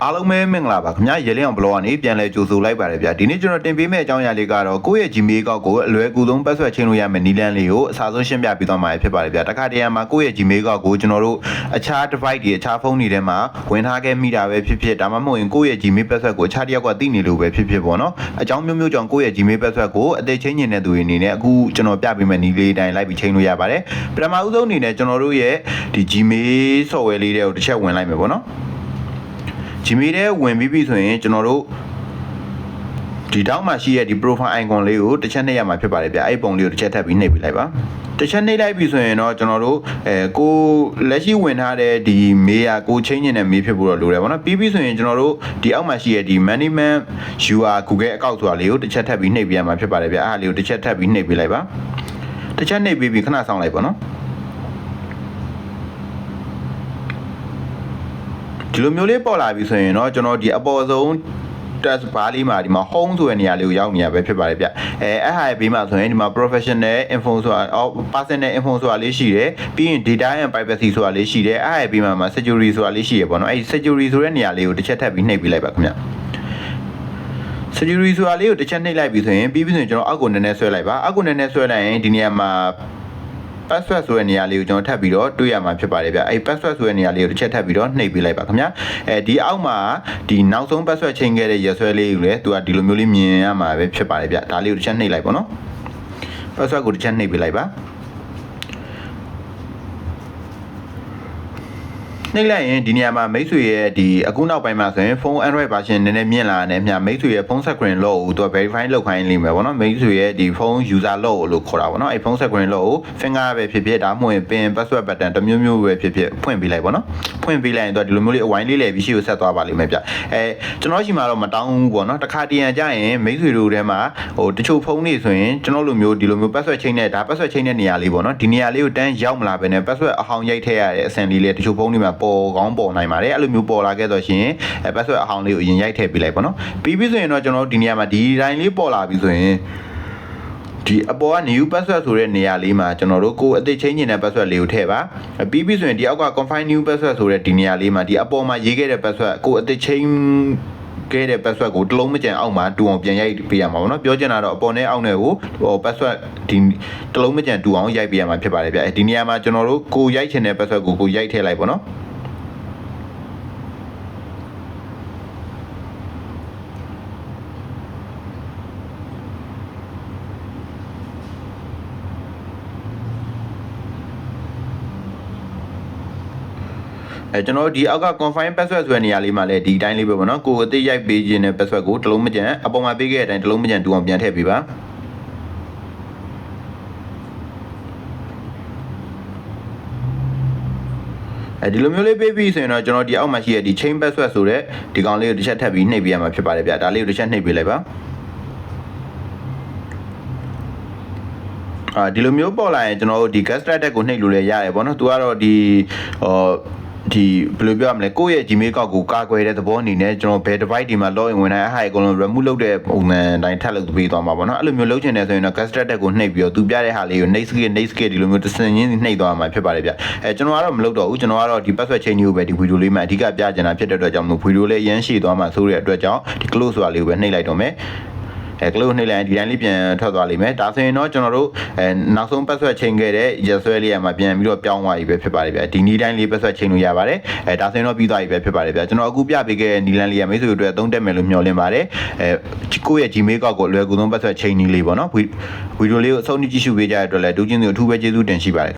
အားလုံးပဲမင်္ဂလာပါခင်ဗျာရေလင်းအောင်ဘလော့ကနေပြန်လဲကြိုဆိုလိုက်ပါတယ်ဗျာဒီနေ့ကျွန်တော်တင်ပေးမယ့်အကြောင်းအရာလေးကတော့ကိုယ့်ရဲ့ Gmail ကောက်ကိုအလွယ်ကူဆုံးပတ်ဆွဲချင်းလို့ရမယ့်နည်းလမ်းလေးကိုအစားဆုံးရှင်းပြပေးသွားမှာဖြစ်ပါတယ်ဗျာတခါတရံမှာကိုယ့်ရဲ့ Gmail ကောက်ကိုကျွန်တော်တို့အခြား device တွေအခြားဖုန်းတွေထဲမှာဝင်ထားခဲ့မိတာပဲဖြစ်ဖြစ်ဒါမှမဟုတ်ရင်ကိုယ့်ရဲ့ Gmail ပတ်ဆွဲကိုအခြားတစ်ယောက်ကသိနေလို့ပဲဖြစ်ဖြစ်ပေါ့နော်အကြောင်းမျိုးမျိုးကြောင့်ကိုယ့်ရဲ့ Gmail ပတ်ဆွဲကိုအသေးချင်းနေတဲ့သူတွေအနေနဲ့အခုကျွန်တော်ပြပေးမယ့်နည်းလေးတိုင်းလိုက်ပြီးချိန်လို့ရပါတယ်ပထမဦးဆုံးအနေနဲ့ကျွန်တော်တို့ရဲ့ဒီ Gmail software လေးတွေကိုတစ်ချက်ဝင်လိုက်မယ်ပေါ့နော်Gmail ထဲဝင်ပြီးပြီဆိုရင်ကျွန်တော်တို့ဒီတောက်မှာရှိတဲ့ဒီ profile icon လေးကိုတစ်ချက်နှိပ်ရမှာဖြစ်ပါတယ်ဗျအဲ့ပုံလေးကိုတစ်ချက်ထပ်ပြီးနှိပ်ပြလိုက်ပါတစ်ချက်နှိပ်လိုက်ပြီဆိုရင်တော့ကျွန်တော်တို့ကိုလက်ရှိဝင်ထားတဲ့ဒီ mail อ่ะကိုချင်းကျင်တဲ့ mail ဖြစ်ဖို့တော့လိုတယ်ဗောနော်ပြီးပြီဆိုရင်ကျွန်တော်တို့ဒီအောက်မှာရှိတဲ့ဒီ management UR Google account ဆိုတာလေးကိုတစ်ချက်ထပ်ပြီးနှိပ်ပြရမှာဖြစ်ပါတယ်ဗျအဲ့ဒါလေးကိုတစ်ချက်ထပ်ပြီးနှိပ်ပြလိုက်ပါတစ်ချက်နှိပ်ပြီးခဏဆောင်လိုက်ပါနော်ဒီလိုမျိုးလေးပေါ်လာပြီဆိုရင်တော့ကျွန်တော်ဒီအပေါ်ဆုံး task bar လေးမှာဒီမှာ home ဆိုတဲ့နေရာလေးကိုရောက်နေရပဲဖြစ်ပါတယ်ဗျအဲ့ဟာရဲ့ဘေးမှာဆိုရင်ဒီမှာ professional info ဆိုတာ personal info ဆိုတာလေးရှိတယ်ပြီးရင် data and privacy ဆိုတာလေးရှိတယ်အဲ့ဟာရဲ့ဘေးမှာ security ဆိုတာလေးရှိရပေါ့နော်အဲ့ security ဆိုတဲ့နေရာလေးကိုတစ်ချက်ထပ်ပြီးနှိပ်ပြီးလိုက်ပါခင်ဗျsecurity ဆိုတာလေးကိုတစ်ချက်နှိပ်လိုက်ပြီဆိုရင်ပြီးပြီဆိုရင်ကျွန်တော်အောက်ကိုနည်းနည်းဆွဲလိုက်ပါအောက်ကိုနည်းနည်းဆွဲလိုက်ရင်ဒီနေရာမှာpassword ဆိုတဲ့နေရာလေးကိုကျွန်တော်ထပ်ပြီးတော့တွေ့ရမှာဖြစ်ပါတယ်ဗျအဲ့ password ဆိုတဲ့နေရာလေးကိုတစ်ချက်ထပ်ပြီးတော့နှိပ်ပေးလိုက်ပါခင်ဗျဒီအောက်မှာဒီနောက်ဆုံး password ချိန်ခဲ့တဲ့ရက်စွဲလေးကိုလည်းသူကဒီလိုမျိုးလေးမြင်ရမှာပဲဖြစ်ပါတယ်ဗျဒါလေးကိုတစ်ချက်နှိပ်လိုက်ပါနော် password ကိုတစ်ချက်နှိပ်ပေးလိုက်ပါနှိပ်လိုက်ရင်ဒီနေရာမှာမိတ်ဆွေရဲ့ဒီအခုနောက်ပိုင်းမှာဆိုရင်ဖုန်း Android version နည်းနည်းမြင့်လာတယ်မြမိတ်ဆွေရဲ့ဖုန်း screen lock ကိုသူက verify လုပ်ခိုင်းလိမ့်မယ်ဗောနော်မိတ်ဆွေရဲ့ဒီဖုန်း user lock လို့ခေါ်တာဗောနော်အဲ့ဖုန်း screen lock ကို finger ပဲဖြစ်ဖြစ်ဒါမှမဟုတ်ရင် pin password button တမျိုးမျိုးပဲဖြစ်ဖြစ်ဖွင့်ပေးလိုက်ဗောနော်ဖွင့်ပေးလိုက်ရင်သူကဒီလိုမျိုးလေးအဝိုင်းလေးလဲပြီးရှေ့ကိုဆက်သွားပါလိမ့်မယ်ဗျကျွန်တော်ရှိမှာတော့မတောင်းဘူးဗောနော်တခါတရံကြရင်မိတ်ဆွေတို့ထဲမှာဟိုတချို့ဖုန်းတွေဆိုရင်ကျွန်တော်လိုမျိုးဒီလိုမျိုး password ချိန်တဲ့ဒါ password ချိန်တဲ့နေရာလေးဗောနော်ဒီနေရာလေးကိုတန်းရောက်မလာဘဲနဲ့ password အဟောင်းရိုက်ထည့်ရတဲ့အဆင့်လေးလေတချို့ဖုန်းတွေမှာပေါ်ကောင်းပေါ်နိုင်ပါတယ်အဲ့လိုမျိုးပေါ်လာခဲ့ဆိုရှင်password အဟောင်းလေးကိုအရင်ရိုက်ထည့်ပေးလိုက်ပါနော်ပြီးပြီဆိုရင်တော့ကျွန်တော်တို့ဒီနေရာမှာဒီတိုင်းလေးပေါ်လာပြီဆိုရင်ဒီအပေါ်က new password ဆိုတဲ့နေရာလေးမှာကျွန်တော်တို့ကိုအသစ်ချင်းနေတဲ့ password လေးကိုထည့်ပါပြီးပြီဆိုရင်ဒီအောက်က confirm new password ဆိုတဲ့ဒီနေရာလေးမှာဒီအပေါ်မှာရေးခဲ့တဲ့ password ကိုအသစ်ချင်းခဲ့တဲ့ password ကိုတလုံးမကျန်အောက်မှာတူအောင်ပြန်ရိုက်ပေးရမှာပေါ့နော်ပြောချင်တာတော့အပေါ်နဲ့အောက်နဲ့ကိုpassword ဒီတလုံးမကျန်တူအောင်ရိုက်ပေးရမှာဖြစ်ပါတယ်ဗျဒီနေရာမှာကျွန်တော်တို့ကိုရိုက်ချင်တဲ့ password ကိုရိုက်ထည့်လိုက်ပေါ့နော်ကျွန်တော်ဒီအောက်က confine password ဆိုတဲ့နေရာလေးမှာလည်းဒီတိုင်းလေးပဲပေါ့နော်ကိုအသေးရိုက်ပေးခြင်းတဲ့ password ကိုတလုံးမကျန်အပေါ်မှာပေးခဲ့တဲ့အတိုင်းတလုံးမကျန်တူအောင်ပြန်ထည့်ပေးပါဒီလိုမျိုးလေးပေးပြီးဆိုရင်တော့ကျွန်တော်ဒီအောက်မှာရှိတဲ့ဒီ chain password ဆိုတဲ့ဒီကောင်လေးကိုတစ်ချက်ထပ်ပြီးနှိပ်ပေးရမှာဖြစ်ပါတယ်ဗျဒါလေးကိုတစ်ချက်နှိပ်ပေးလိုက်ပါဒီလိုမျိုးပေါ်လာရင်ကျွန်တော်တို့ဒီ guest status ကိုနှိပ်လို့လည်းရတယ်ပေါ့နော်သူကတော့ဒီဒီဘယ်လိုပြောရမလဲကိုယ့်ရဲ့ Gmail ကောက်ကိုကာကွယ်တဲ့သဘောအနေနဲ့ကျွန်တော်ဘယ် device ဒီမှာ login ဝင်နိုင်အဟာအကုန်လုံး remove လုပ်တဲ့ပုံစံတိုင်းထပ်လုပ်ပေးသွားမှာပေါ့နော်အဲ့လိုမျိုးလုပ်ချင်တယ်ဆိုရင်တော့ guest status ကိုနှိပ်ပြီးတော့သူပြတဲ့ဟာလေးကို next skip ဒီလိုမျိုးတစ်စင်ချင်းနှိပ်သွားမှာဖြစ်ပါတယ်ဗျကျွန်တော်ကတော့မလုပ်တော့ဘူးကျွန်တော်ကတော့ဒီ password change ကိုပဲဒီ video လေးမှာအဓိကပြချင်တာဖြစ်တဲ့အတွက်ကြောင့်မို့ video လေးအရင်ရှေ့သွားမှာဆိုတဲ့အတွက်ကြောင့်ဒီ close ဆိုတာလေးကိုပဲနှိပ်လိုက်တော့မယ်ကလို့နှိပ်လိုက်ဒီတိုင်းလေးပြန်ထွက်သွားလိမ့်မယ်ဒါဆိုရင်တော့ကျွန်တော်တို့နောက်ဆုံး password ချိန်ခဲ့တဲ့ရက်စွဲလေးမှာပြန်ပြီးတော့ပြောင်းသွားပြီပဲဖြစ်ပါတယ်ဗျဒီနည်းတိုင်းလေး password ချိန်လို့ရပါတယ်ဒါဆိုရင်တော့ပြီးသွားပြီပဲဖြစ်ပါတယ်ဗျကျွန်တော်အခုပြပေးခဲ့တဲ့နည်းလမ်းလေးကမိတ်ဆွေတို့အတွက်သုံးတက်မယ်လို့မျှော်လင့်ပါတယ်ကိုယ့်ရဲ့ Gmail ကောက်ကိုအလွယ်ကူဆုံး password ချိန်နည်းလေးပေါ့နော်ဗီဒီယိုလေးကိုအဆုံးထိကြည့်ရှုပေးကြတဲ့အတွက်လည်းဒုချင်းစီကိုအထူးပဲကျေးဇူးတင်ရှိပါတယ်